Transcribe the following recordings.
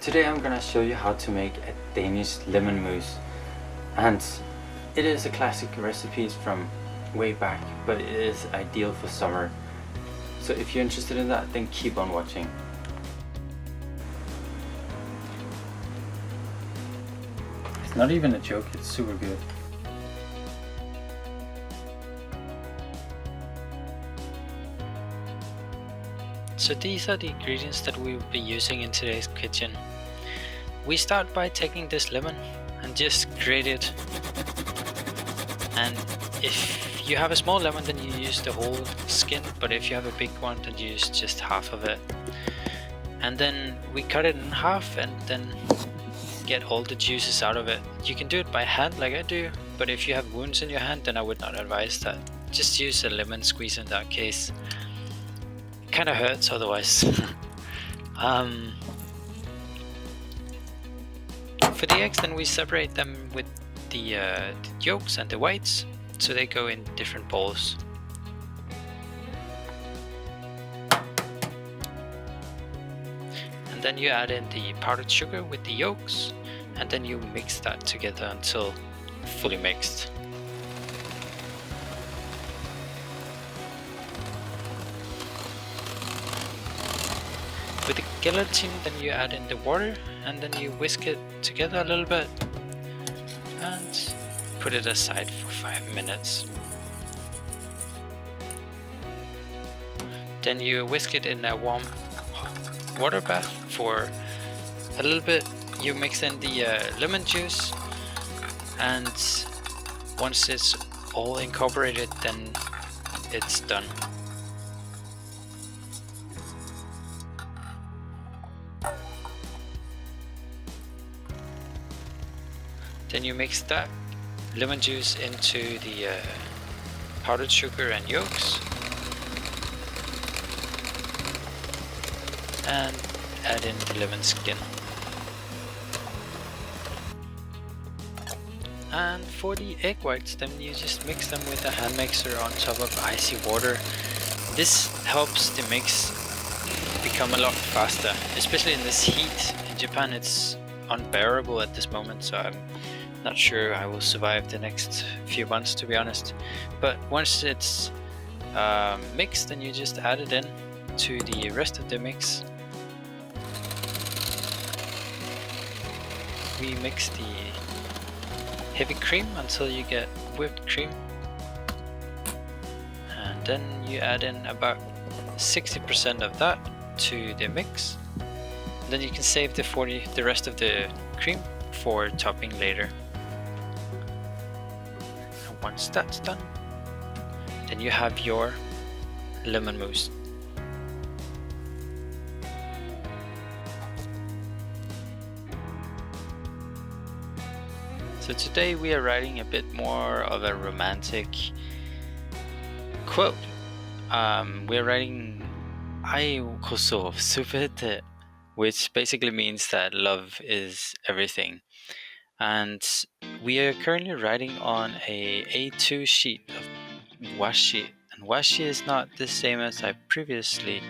Today I'm gonna show you how to make a Danish lemon mousse, and it is a classic recipe from way back, but it is ideal for summer. So if you're interested in that, then keep on watching. It's not even a joke, it's super good. So these are the ingredients that we will be using in today's kitchen. We start by taking this lemon and just grate it. And if you have a small lemon, then you use the whole skin, but if you have a big one, then you use just half of it. And then we cut it in half and then get all the juices out of it. You can do it by hand like I do, but if you have wounds in your hand, then I would not advise that. Just use a lemon squeeze in that case. Kind of hurts otherwise. For the eggs, then we separate them with the yolks and the whites, so they go in different bowls. And then you add in the powdered sugar with the yolks, and then you mix that together until fully mixed. With the gelatin, then you add in the water and then you whisk it together a little bit and put it aside for 5 minutes. Then you whisk it in a warm water bath for a little bit. You mix in the lemon juice, and once it's all incorporated, then it's done. Then you mix that lemon juice into the powdered sugar and yolks and add in the lemon skin. And for the egg whites, then you just mix them with a hand mixer on top of icy water. This helps the mix become a lot faster, especially in this heat. In Japan it's unbearable at this moment, so I'm not sure I will survive the next few months, to be honest. But once it's mixed, then you just add it in to the rest of the mix. We mix the heavy cream until you get whipped cream, and then you add in about 60% of that to the mix. Then you can save the rest of the cream for topping later. And once that's done, then you have your lemon mousse. So today we are writing a bit more of a romantic quote. We're writing "I koso subete," which basically means that love is everything. And we are currently writing on a A2 sheet of washi, and washi is not the same as I previously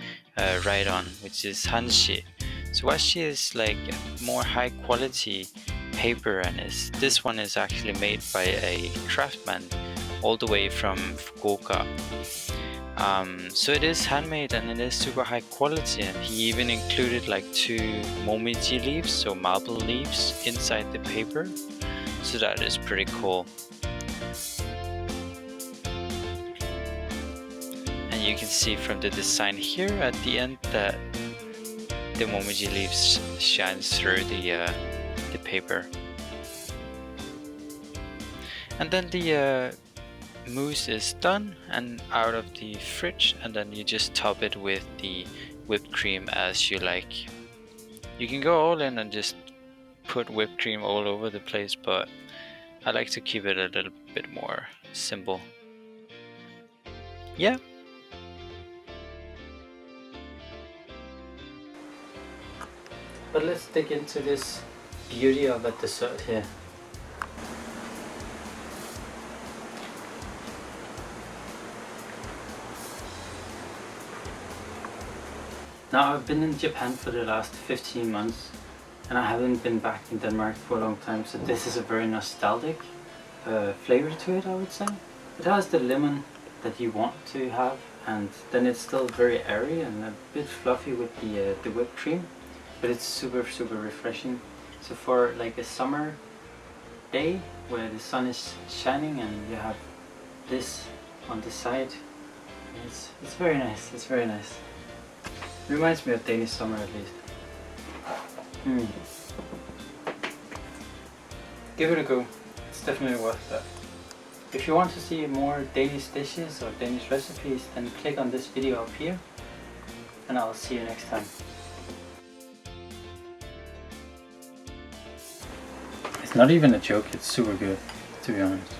write on, which is hanshi. So washi is like a more high quality paper, and this one is actually made by a craftsman all the way from Fukuoka. So it is handmade and it is super high quality, and he even included like 2 momiji leaves, so marble leaves, inside the paper, so that is pretty cool. And you can see from the design here at the end that the momiji leaves shines through the paper. And then the mousse is done and out of the fridge, and then you just top it with the whipped cream as you like. You can go all in and just put whipped cream all over the place, but I like to keep it a little bit more simple. Yeah. But let's dig into this beauty of a dessert here. Now I've been in Japan for the last 15 months, and I haven't been back in Denmark for a long time, so this is a very nostalgic flavor to it, I would say. It has the lemon that you want to have, and then it's still very airy and a bit fluffy with the whipped cream, but it's super refreshing. So for like a summer day where the sun is shining and you have this on the side, it's very nice. It's very nice. Reminds me of Danish summer at least. Give it a go. It's definitely worth that. If you want to see more Danish dishes or Danish recipes, then click on this video up here, and I'll see you next time. It's not even a joke, it's super good, to be honest.